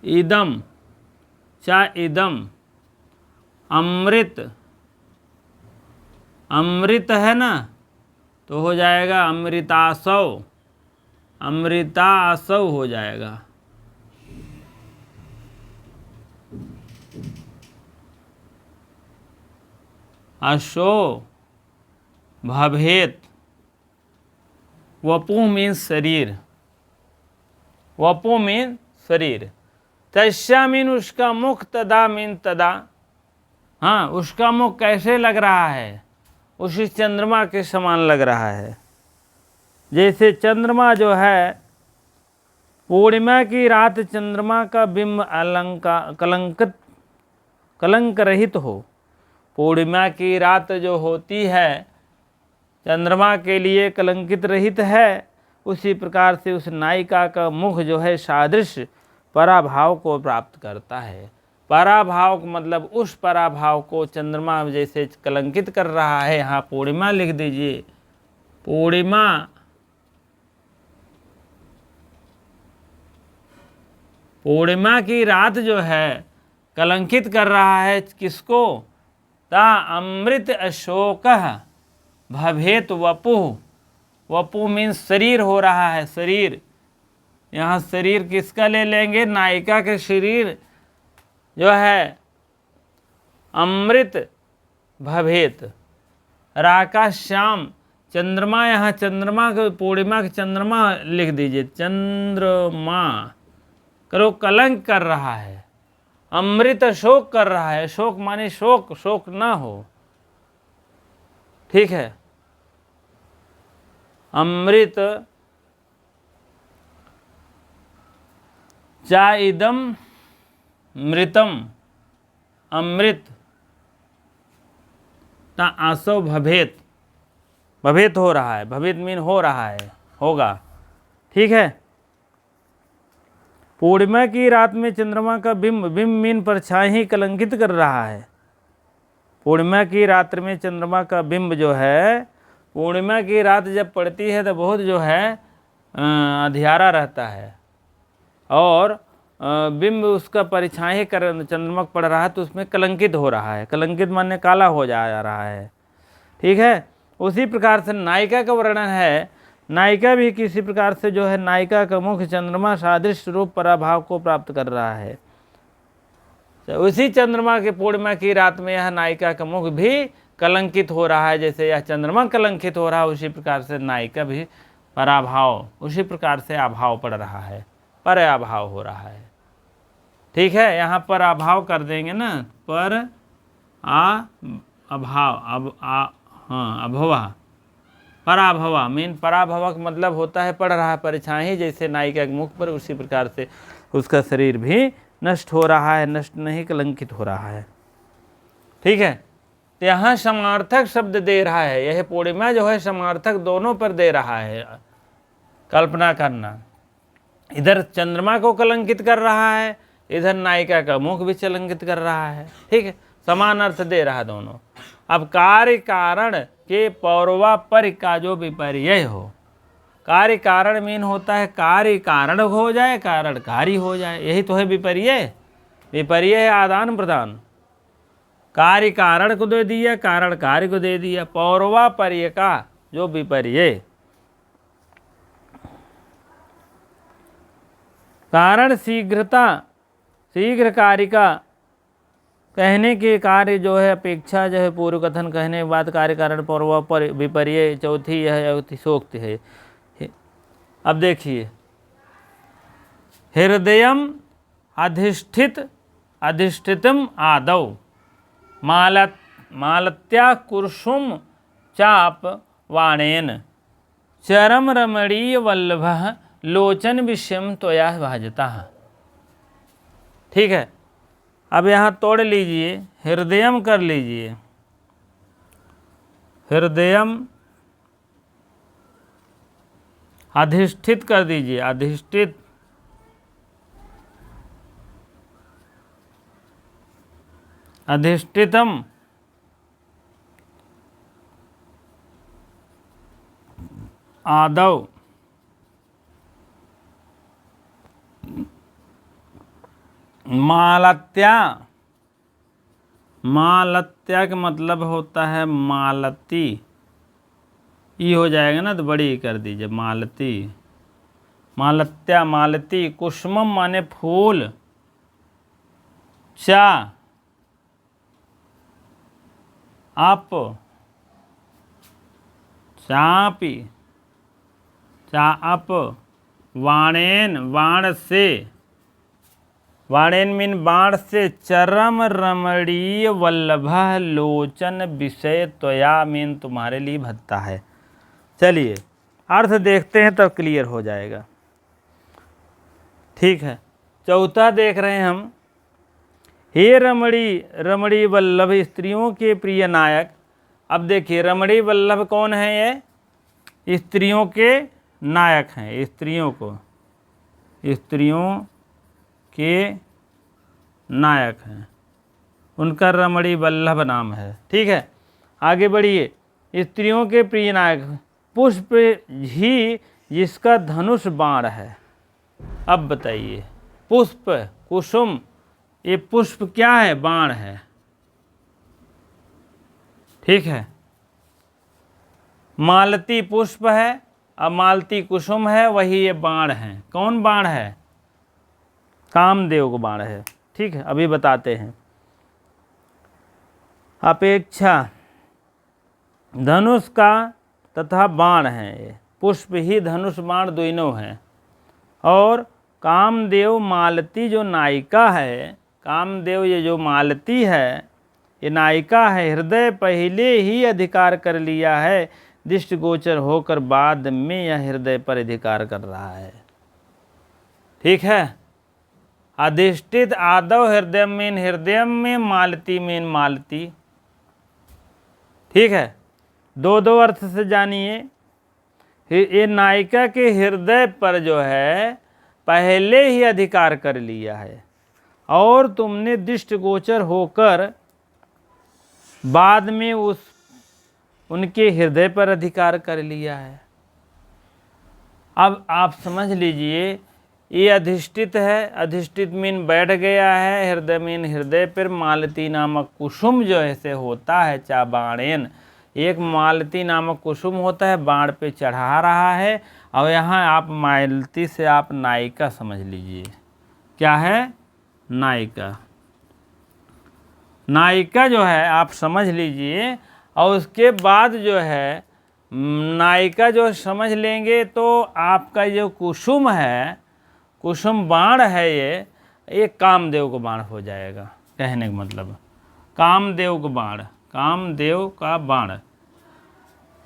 इदम, चा इदम, अमृत, अमृत है ना, तो हो जाएगा अमृतासव, अमृतासव हो जाएगा। अशो भवेत, वपु मीन्स शरीर, वपु मीन शरीर, तस्या मीन उसका मुख, तदा मीन तदा। हाँ, उसका मुख कैसे लग रहा है, उसी चंद्रमा के समान लग रहा है। जैसे चंद्रमा जो है, पूर्णिमा की रात चंद्रमा का बिंब कलंक रहित हो। पूर्णिमा की रात जो होती है चंद्रमा के लिए कलंकित रहित है, उसी प्रकार से उस नायिका का मुख जो है सादृश्य पराभाव को प्राप्त करता है। पराभाव मतलब उस पराभाव को चंद्रमा जैसे कलंकित कर रहा है। यहाँ पूर्णिमा लिख दीजिए, पूर्णिमा, पूर्णिमा की रात जो है कलंकित कर रहा है किसको, ता अमृत अशोक भवेत वपुः, वपु मीन्स शरीर हो रहा है, शरीर। यहाँ शरीर किसका ले लेंगे, नायिका के शरीर जो है अमृत भवेत। राका श्याम, चंद्रमा, यहाँ चंद्रमा को पूर्णिमा के चंद्रमा लिख दीजिए, चंद्रमा करो कलंक कर रहा है, अमृत शोक कर रहा है। शोक माने शोक, शोक ना हो, ठीक है। अमृत, चा इदम मृतम, अमृत, ता आसव भवेत, भवेत हो रहा है, भवेत मीन हो रहा है, होगा, ठीक है। पूर्णिमा की रात में चंद्रमा का बिंब, बिंब मीन परछाई ही कलंकित कर रहा है। पूर्णिमा की रात्रि में चंद्रमा का बिंब जो है, पूर्णिमा की रात जब पड़ती है तो बहुत जो है अंधियारा रहता है, और बिंब उसका परिछाई कर चंद्रमा पड़ रहा है तो उसमें कलंकित हो रहा है। कलंकित माने काला हो जा रहा है, ठीक है। उसी प्रकार से नायिका का वर्णन है, नायिका भी किसी प्रकार से जो है, नायिका का मुख चंद्रमा सादृश्य रूप पराभाव को प्राप्त कर रहा है। तो उसी चंद्रमा के पूर्णिमा की रात में यह नायिका का मुख भी कलंकित हो रहा है। जैसे यह चंद्रमा कलंकित हो रहा है, उसी प्रकार से नायिका भी पराभाव, उसी प्रकार से अभाव पड़ रहा है, पर अभाव हो रहा है, ठीक है। यहाँ पर अभाव कर देंगे ना, पर अभाव, अब हाँ अभवा, पराभवा मीन पराभवा का मतलब होता है पड़ रहा है, परिछाई जैसे नायिका के मुख पर, उसी प्रकार से उसका शरीर भी नष्ट हो रहा है, नष्ट नहीं कलंकित हो रहा है, ठीक है। तो यहाँ समार्थक शब्द दे रहा है, यह पूर्णिमा जो है समार्थक दोनों पर दे रहा है। कल्पना करना, इधर चंद्रमा को कलंकित कर रहा है, इधर नायिका का मुख भी कलंकित कर रहा है, ठीक है, समान अर्थ दे रहा है दोनों। अब कार्य कारण के पौर्वापर का जो विपर्य हो, कार्य कारण मीन होता है कार्य कारण हो जाए, कारण कार्य हो जाए, यही तो है विपर्य। विपर्य है आदान प्रदान, कार्य कारण को दे दिया, कारण कार्य को दे दिया। पौर्वापर्य का जो विपर्य, कारण शीघ्रता, शीघ्र कार्य का कहने के कार्य जो है, अपेक्षा जो है पूर्व कथन कहने के बाद कार्य कारण पौर्वापर विपर्य, चौथी यह सोक्ति है। अब देखिए, हृदयम अधिष्ठित, अधिष्ठितम आदौ मालत्या कुर्सुम चाप वाणेन चरम रमणीय वल्लभ लोचन विषम त्वया भाजता, ठीक है। अब यहाँ तोड़ लीजिए, हृदयम कर लीजिए, हृदयम अधिष्ठित कर दीजिए, अधिष्ठित, अधिष्ठितम आदौ मालत्या, मालत्या का मतलब होता है मालती, ई हो जाएगा ना तो बड़ी कर दीजिए, मालती, मालत्या, मालती। कुसुमम माने फूल, चा आप, चापी, चा अप, वाणेन, बाण से, वाणेन मीन बाण से, चरम रमणीय वल्लभ लोचन विषय त्वया मीन तुम्हारे लिए भत्ता है। चलिए अर्थ देखते हैं तब क्लियर हो जाएगा। ठीक है, चौथा देख रहे हैं हम, हे रमणी, रमणी वल्लभ स्त्रियों के प्रिय नायक। अब देखिए रमणी वल्लभ कौन है, ये स्त्रियों के नायक हैं, स्त्रियों को, स्त्रियों के नायक हैं, उनका रमणी वल्लभ नाम है। ठीक है, आगे बढ़िए, स्त्रियों के प्रिय नायक, पुष्प ही जिसका धनुष बाण है। अब बताइए, पुष्प, कुसुम, ये पुष्प क्या है, बाण है। ठीक है, मालती पुष्प है, अब मालती कुसुम है, वही ये बाण है। कौन बाण है, कामदेव को बाण है। ठीक है, अभी बताते हैं। अपेक्षा धनुष का तथा बाण है, ये पुष्प ही धनुष बाण दोनों हैं। और कामदेव मालती जो नायिका है, कामदेव ये जो मालती है ये नायिका है, हृदय पहले ही अधिकार कर लिया है, दृष्टिगोचर होकर बाद में यह हृदय पर अधिकार कर रहा है। ठीक है, अधिष्ठित आदव हृदय में मालती में मालती। ठीक है, दो दो अर्थ से जानिए। ये नायिका के हृदय पर जो है पहले ही अधिकार कर लिया है और तुमने दृष्टिगोचर होकर बाद में उनके हृदय पर अधिकार कर लिया है। अब आप समझ लीजिए, ये अधिष्ठित है, अधिष्ठित मीन बैठ गया है, हृदय मीन हृदय पर, मालती नामक कुसुम जो ऐसे होता है, चा बाणेन, एक मालती नामक कुसुम होता है, बाण पे चढ़ा रहा है। और यहाँ आप मालती से आप नायिका समझ लीजिए, क्या है, नायिका, नायिका जो है आप समझ लीजिए। और उसके बाद जो है नायिका जो समझ लेंगे तो आपका जो कुसुम है, कुसुम बाण है, ये कामदेव को बाण हो जाएगा। कहने का मतलब कामदेव को बाण, कामदेव का बाण।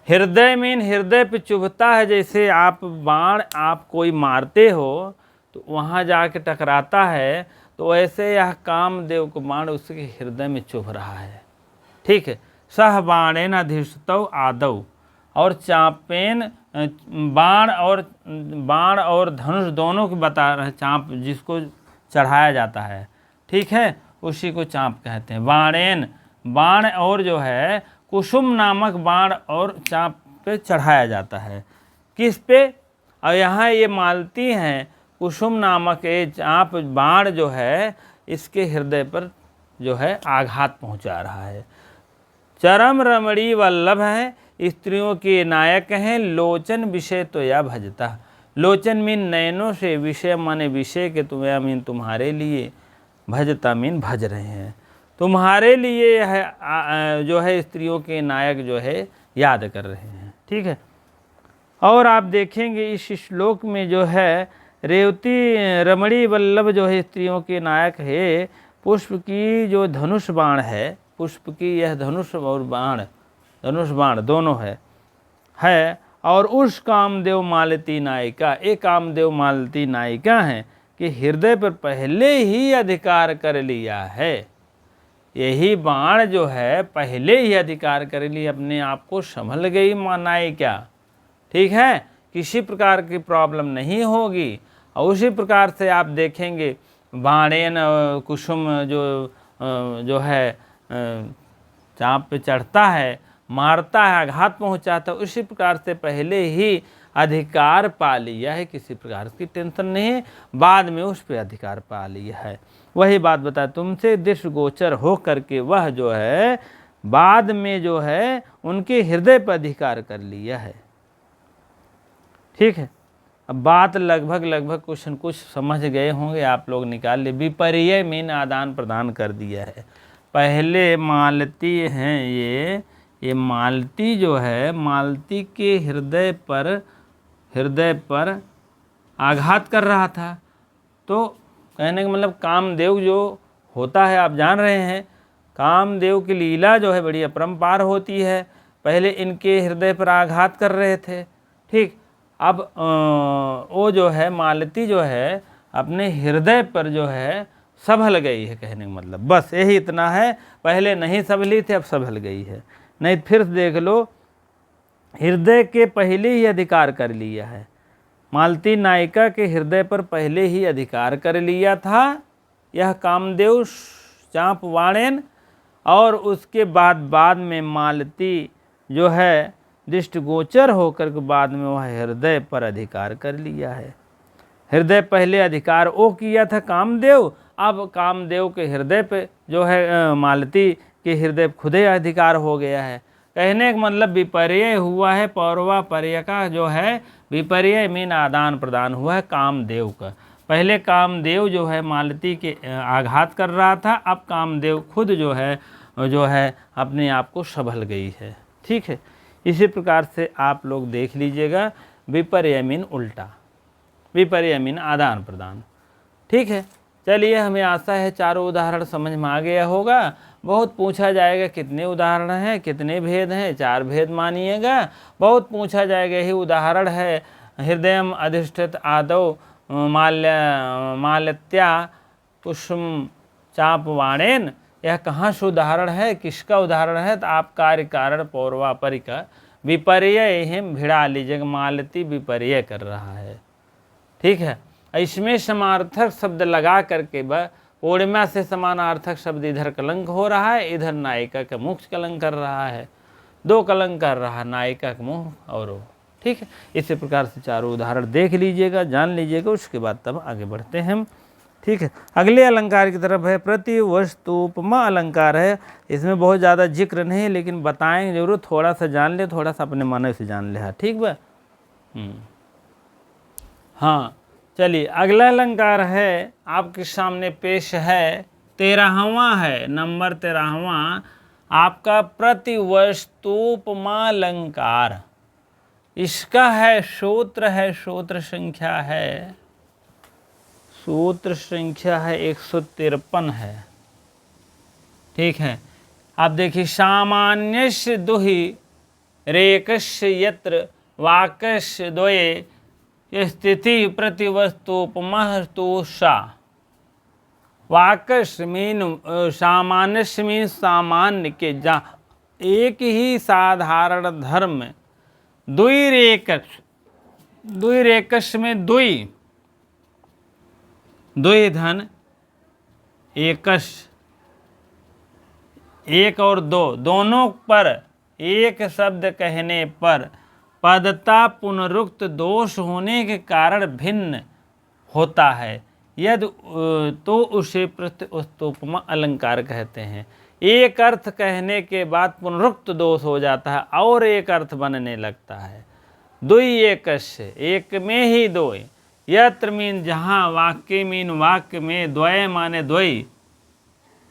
हृदय मीन हृदय पे चुभता है, जैसे आप बाण आप कोई मारते हो तो वहाँ जाके टकराता है, तो ऐसे यह कामदेव को बाण उसके हृदय में चुभ रहा है। ठीक है, सह बाणेन अधिष्ठितौ आदौ, और चापेन, बाण और धनुष दोनों को बता रहे, चाप जिसको चढ़ाया जाता है। ठीक है, उसी को चाप कहते हैं। बाणेन, बाण और जो है कुसुम नामक बाण और चाप पे चढ़ाया जाता है। किस पे, और यहाँ ये मालती हैं, कुसुम नामक ये चाप बाण जो है इसके हृदय पर जो है आघात पहुँचा रहा है। चरम रमणी वल्लभ है, स्त्रियों के नायक हैं, लोचन विषय तो या भजता। लोचन मीन नयनों से, विषय माने विषय के, तुम्हें मीन तुम्हारे लिए, भजता मीन भज रहे हैं, तुम्हारे लिए यह जो है स्त्रियों के नायक जो है याद कर रहे हैं। ठीक है, और आप देखेंगे इस श्लोक में जो है रेवती रमणी वल्लभ जो है स्त्रियों के नायक है, पुष्प की जो धनुष बाण है, पुष्प की यह धनुष और बाण, धनुष बाण दोनों है। और उस कामदेव मालती नायिका, एक कामदेव मालती नायिका हैं कि हृदय पर पहले ही अधिकार कर लिया है। यही बाण जो है पहले ही अधिकार कर लिया, अपने आप को संभल गई नायिका। ठीक है, किसी प्रकार की प्रॉब्लम नहीं होगी। और उसी प्रकार से आप देखेंगे बाणेन कुसुम जो है चाप पे चढ़ता है, मारता है, आघात पहुंचाता है, उसी प्रकार से पहले ही अधिकार पा लिया है, किसी प्रकार की टेंशन नहीं है, बाद में उस पर अधिकार पा लिया है। वही बात बता, तुमसे दृष्टिगोचर हो करके वह जो है बाद में जो है उनके हृदय पर अधिकार कर लिया है। ठीक है, अब बात लगभग कुछ न कुछ समझ गए होंगे आप लोग, निकाल ले। विपर्य मीन आदान प्रदान कर दिया है। पहले मालती हैं ये मालती जो है, मालती के हृदय पर आघात कर रहा था। तो कहने का मतलब कामदेव जो होता है आप जान रहे हैं, कामदेव की लीला जो है बड़ी अपरंपार होती है। पहले इनके हृदय पर आघात कर रहे थे। ठीक, अब वो जो है मालती जो है अपने हृदय पर जो है संभल गई है। कहने का मतलब बस यही इतना है, पहले नहीं संभली थी, अब संभल गई है। नहीं फिर देख लो, हृदय के पहले ही अधिकार कर लिया है। मालती नायिका के हृदय पर पहले ही अधिकार कर लिया था यह कामदेव चांपवाणेन, और उसके बाद में मालती जो है दृष्टिगोचर होकर के बाद में वह हृदय पर अधिकार कर लिया है। हृदय पहले अधिकार वो किया था कामदेव, अब कामदेव के हृदय पे जो है मालती के हृदय खुदे अधिकार हो गया है। कहने का मतलब विपर्य हुआ है, पौर्वापर्य का जो है विपर्य मीन आदान प्रदान हुआ है कामदेव का। पहले कामदेव जो है मालती के आघात कर रहा था, अब कामदेव खुद जो है अपने आप को संभल गई है। ठीक है, इसी प्रकार से आप लोग देख लीजिएगा, विपर्य मीन उल्टा, विपर्य मीन आदान प्रदान। ठीक है, चलिए हमें आशा है चारों उदाहरण समझ में आ गया होगा। बहुत पूछा जाएगा कितने उदाहरण हैं, कितने भेद हैं, 4 भेद मानिएगा। बहुत पूछा जाएगा, यही उदाहरण है हृदयम अधिष्ठित आदौ मालत्या पुष्पम चापवाणेन। यह कहाँ से उदाहरण है, किसका उदाहरण है? तो आप कार्य कारण पौर्वापरि का विपर्य हिम भिड़ा लीजिएगा, मालती विपर्य कर रहा है। ठीक है, इसमें समार्थक शब्द लगा करके पूर्णिमा से समानार्थक शब्द इधर कलंक हो रहा है, इधर नायिका का मुख कलंक कर रहा है, 2 कलंक कर रहा है, नायिका का मुंह और वो। ठीक है, इसी प्रकार से चारों उदाहरण देख लीजिएगा, जान लीजिएगा, उसके बाद तब आगे बढ़ते हैं हम। ठीक है, अगले अलंकार की तरफ है, प्रतिवस्तुपमा अलंकार है। इसमें बहुत ज़्यादा जिक्र नहीं है, लेकिन बताएंगे जरूर, थोड़ा सा जान ले, थोड़ा सा अपने मन से जान ले। ठीक बा। हाँ, चलिए अगला अलंकार है आपके सामने पेश है, 13वां है, नंबर 13वां आपका प्रतिवस्तुपमा अलंकार। इसका है सूत्र संख्या है 153 है। ठीक है, आप देखिए, सामान्यस्य दुहि रेकस्य यत्र वाक्यस्य द्वये स्थिति प्रतिवस्तुपमा तो सा। वाक्य मीन सामान्य मीन सामान्य के, जहाँ एक ही साधारण धर्म द्विरेकश में द्वि धन एकश, एक और दो, दोनों पर एक शब्द कहने पर पदता पुनरुक्त दोष होने के कारण भिन्न होता है, यदि तो उसे प्रतिवस्तुपमा अलंकार कहते हैं। एक अर्थ कहने के बाद पुनरुक्त दोष हो जाता है और एक अर्थ बनने लगता है। द्वि एकस्य, एक में ही दो, यत्र मीन जहाँ, वाक्य मीन वाक्य में, द्वय माने द्वय,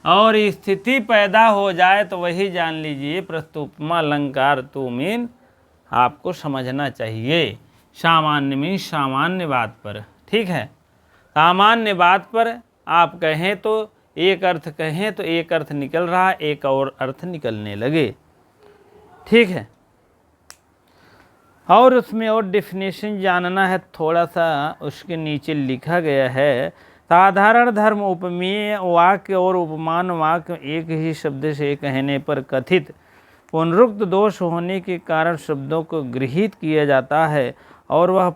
और स्थिति पैदा हो जाए तो वही जान लीजिए प्रस्तुपमा अलंकार तो मीन आपको समझना चाहिए। सामान्य मीन सामान्य बात पर। ठीक है, सामान्य बात पर आप कहें तो एक अर्थ कहें तो एक अर्थ निकल रहा, एक और अर्थ निकलने लगे। ठीक है, और उसमें और डेफिनेशन जानना है, थोड़ा सा उसके नीचे लिखा गया है, साधारण धर्म उपमेय वाक्य और उपमान वाक्य एक ही शब्द से कहने पर कथित पुनरुक्त दोष होने के कारण शब्दों को गृहीत किया जाता है, और वह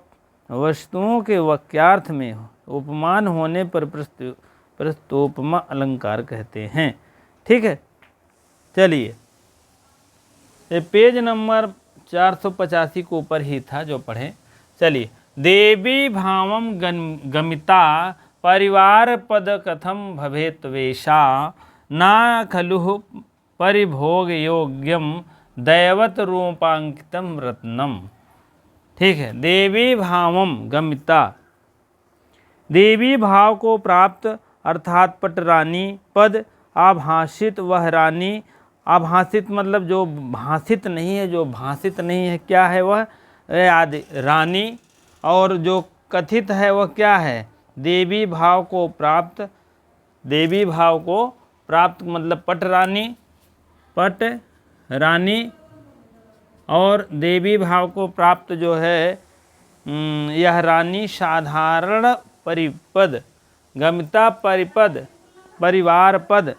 वस्तुओं के वाक्यार्थ में उपमान होने पर प्रस्तुपमा अलंकार कहते हैं। ठीक है, चलिए पेज नंबर 485 के ऊपर ही था जो पढ़े। चलिए, देवी भावम गमिता परिवार पद कथम भवेत वेशा ना खलु परिभोग योग्यम दैवत रूपांकितम रत्नम। ठीक है, देवी भावम गमिता, देवी भाव को प्राप्त अर्थात पटरानी पद, आभासित वह रानी, आभासित मतलब जो भाषित नहीं है, जो भाषित नहीं है, क्या है वह आदि रानी, और जो कथित है वह क्या है देवी भाव को प्राप्त, देवी भाव को प्राप्त मतलब पट रानी, और देवी भाव को प्राप्त जो है यह रानी साधारण परिपद, गमिता परिपद, परिवार पद,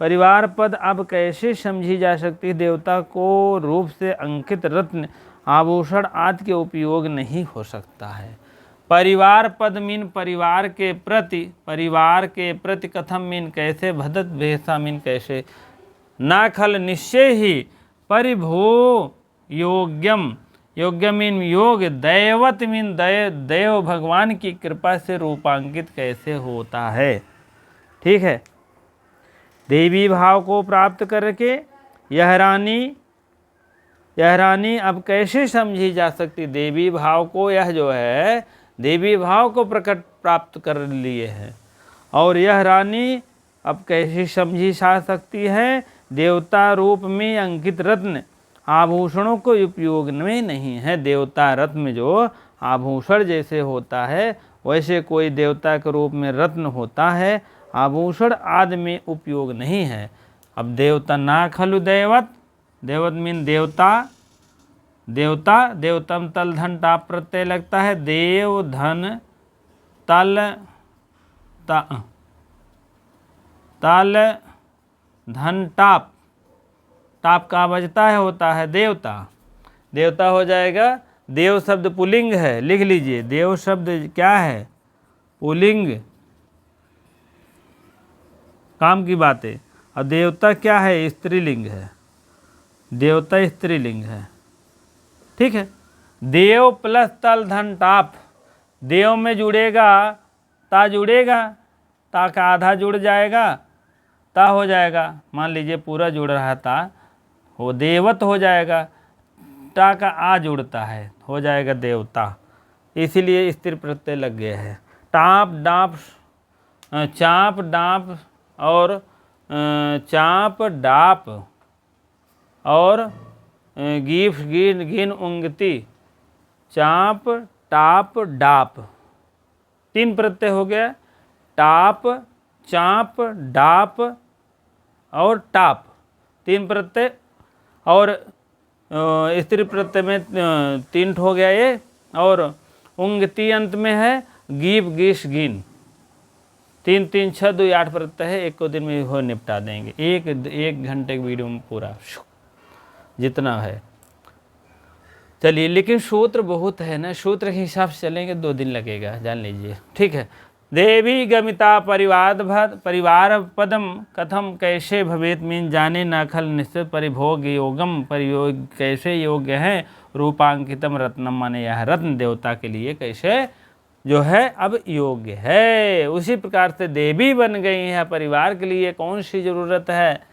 परिवार पद अब कैसे समझी जा सकती है? देवता को रूप से अंकित रत्न आभूषण आदि के उपयोग नहीं हो सकता है। परिवार पद मीन परिवार के प्रति, परिवार के प्रति, कथम मीन कैसे, भदत भेषा मीन कैसे, ना खल निश्चय ही, परिभो योग्यम, योग्य मीन योग, दैवत मीन देव भगवान की कृपा से रूपांकित कैसे होता है। ठीक है, देवी भाव को प्राप्त करके यह रानी अब कैसे समझी जा सकती? देवी भाव को, यह जो है देवी भाव को प्रकट प्राप्त कर लिए है, और यह रानी अब कैसे समझी जा सकती है? देवता रूप में अंकित रत्न आभूषणों को उपयोग में नहीं है। देवता रत्न में जो आभूषण जैसे होता है वैसे कोई देवता के रूप में रत्न होता है, आभूषण आदि में उपयोग नहीं है। अब देवता ना खलु दैवत, देवत मीन देवता, देवतम तल धन टाप प्रत्यय लगता है, देव धन तल धन टाप, टाप का बजता है होता है देवता, देवता हो जाएगा। देव शब्द पुल्लिंग है, लिख लीजिए, देव शब्द क्या है? पुल्लिंग, काम की बात है। और देवता क्या है? स्त्रीलिंग है, देवता स्त्रीलिंग है। ठीक है, देव प्लस तल धन टाप, देव में जुड़ेगा ता जुड़ेगा, ता का आधा जुड़ जाएगा, ता हो जाएगा, मान लीजिए पूरा जुड़ रहा था वो देवत हो जाएगा, ता का आ जुड़ता है हो जाएगा देवता, इसीलिए स्त्री प्रत्यय लग गया है। टाप डाप, चाप डाप और चाप डाप और गीफ गिन गिन उंगती, चाप टाप डाप, तीन प्रत्यय हो गया, टाप चाप डाप और टाप, तीन प्रत्यय, और स्त्री प्रत्यय में तीन हो गया ये, और उंगती अंत में है, गीप गीस गिन, तीन तीन छः दो आठ प्रत्यय है, एक को दिन में हो निपटा देंगे, एक घंटे की वीडियो में पूरा जितना है। चलिए, लेकिन सूत्र बहुत है ना, सूत्र के हिसाब से चलेंगे 2 दिन लगेगा, जान लीजिए। ठीक है, देवी गमिता परिवार पदम कथम कैसे भवेत मीन जाने न खल निश्चित परिभोग योगम, परियोग कैसे योग्य है, रूपांकितम रत्नम माने यह रत्न देवता के लिए कैसे जो है अब योग्य है। उसी प्रकार से देवी बन गई है, परिवार के लिए कौन सी जरूरत है?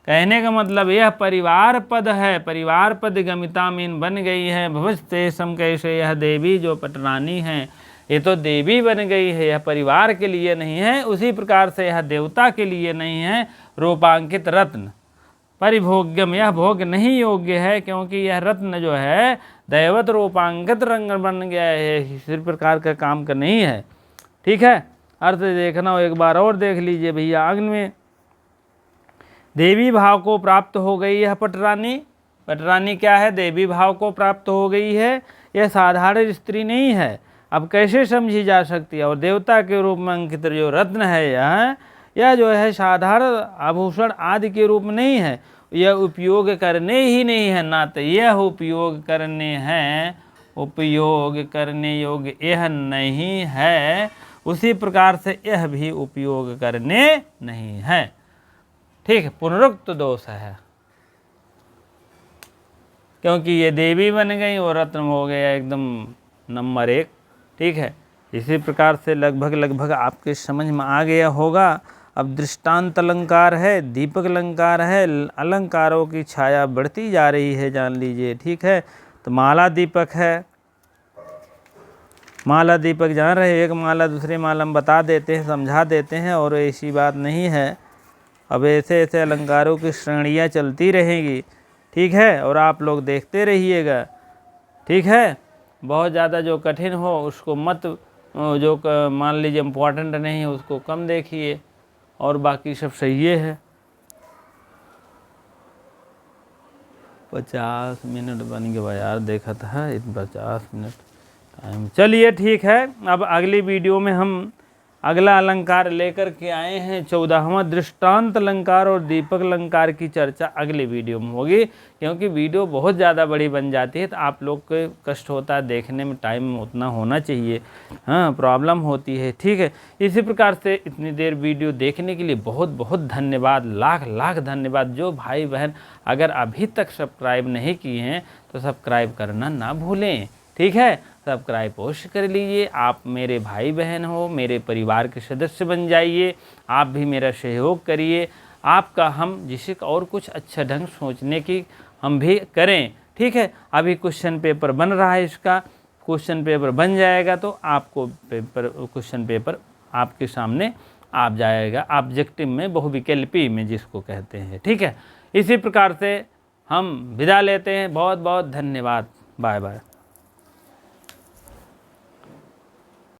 कहने का मतलब यह परिवार पद है, परिवार पद गमिता मीन बन गई है, भवस्ते सम कैसे यह देवी जो पटरानी है ये तो देवी बन गई है, यह परिवार के लिए नहीं है, उसी प्रकार से यह देवता के लिए नहीं है। रूपांकित रत्न परिभोग्यम, यह भोग नहीं योग्य है, क्योंकि यह रत्न जो है दैवत रूपांकित रंग बन गया है, इसी प्रकार का काम का नहीं है। ठीक है, अर्थ देखना हो एक बार और देख लीजिए भैया। आगे में देवी भाव को प्राप्त हो गई है पटरानी, पटरानी क्या है? देवी भाव को प्राप्त हो गई है, यह साधारण स्त्री नहीं है, अब कैसे समझी जा सकती है? और देवता के रूप में अंकित जो रत्न है यह जो है साधारण आभूषण आदि के रूप में नहीं है, यह उपयोग करने ही नहीं है, ना तो यह उपयोग करने हैं, उपयोग करने योग्य यह नहीं है, उसी प्रकार से यह भी उपयोग करने नहीं है। ठीक है, पुनरुक्त दोष है, क्योंकि ये देवी बन गई और रत्न हो गया एकदम नंबर 1। ठीक है, इसी प्रकार से लगभग आपके समझ में आ गया होगा। अब दृष्टांत अलंकार है, दीपक अलंकार है, अलंकारों की छाया बढ़ती जा रही है, जान लीजिए, ठीक है। तो माला दीपक है, माला दीपक जान रहे, एक माला दूसरे माला में बता देते हैं, समझा देते हैं, और ऐसी बात नहीं है। अब ऐसे ऐसे अलंकारों की श्रेणियाँ चलती रहेंगी, ठीक है, और आप लोग देखते रहिएगा, ठीक है। बहुत ज़्यादा जो कठिन हो उसको मत, जो मान लीजिए इम्पोर्टेंट नहीं है उसको कम देखिए, और बाकी सब सही है। 50 मिनट बन गया यार, देखा था 50 मिनट टाइम। चलिए ठीक है, अब अगली वीडियो में हम अगला अलंकार लेकर के आए हैं। 14वां दृष्टांत अलंकार और दीपक अलंकार की चर्चा अगली वीडियो में होगी, क्योंकि वीडियो बहुत ज़्यादा बड़ी बन जाती है तो आप लोग को कष्ट होता है देखने में, टाइम उतना होना चाहिए, हाँ, प्रॉब्लम होती है, ठीक है। इसी प्रकार से इतनी देर वीडियो देखने के लिए बहुत बहुत धन्यवाद, लाख लाख धन्यवाद। जो भाई बहन अगर अभी तक सब्सक्राइब नहीं किए हैं तो सब्सक्राइब करना ना भूलें, ठीक है। सब्सक्राइब अवश्य कर लीजिए। आप मेरे भाई बहन हो, मेरे परिवार के सदस्य बन जाइए, आप भी मेरा सहयोग करिए। आपका हम जिसे और कुछ अच्छा ढंग सोचने की हम भी करें, ठीक है। अभी क्वेश्चन पेपर बन रहा है, इसका क्वेश्चन पेपर बन जाएगा तो आपको क्वेश्चन पेपर आपके सामने आ जाएगा, ऑब्जेक्टिव में, बहुविकल्पी में जिसको कहते हैं, ठीक है। इसी प्रकार से हम विदा लेते हैं। बहुत बहुत धन्यवाद, बाय बाय।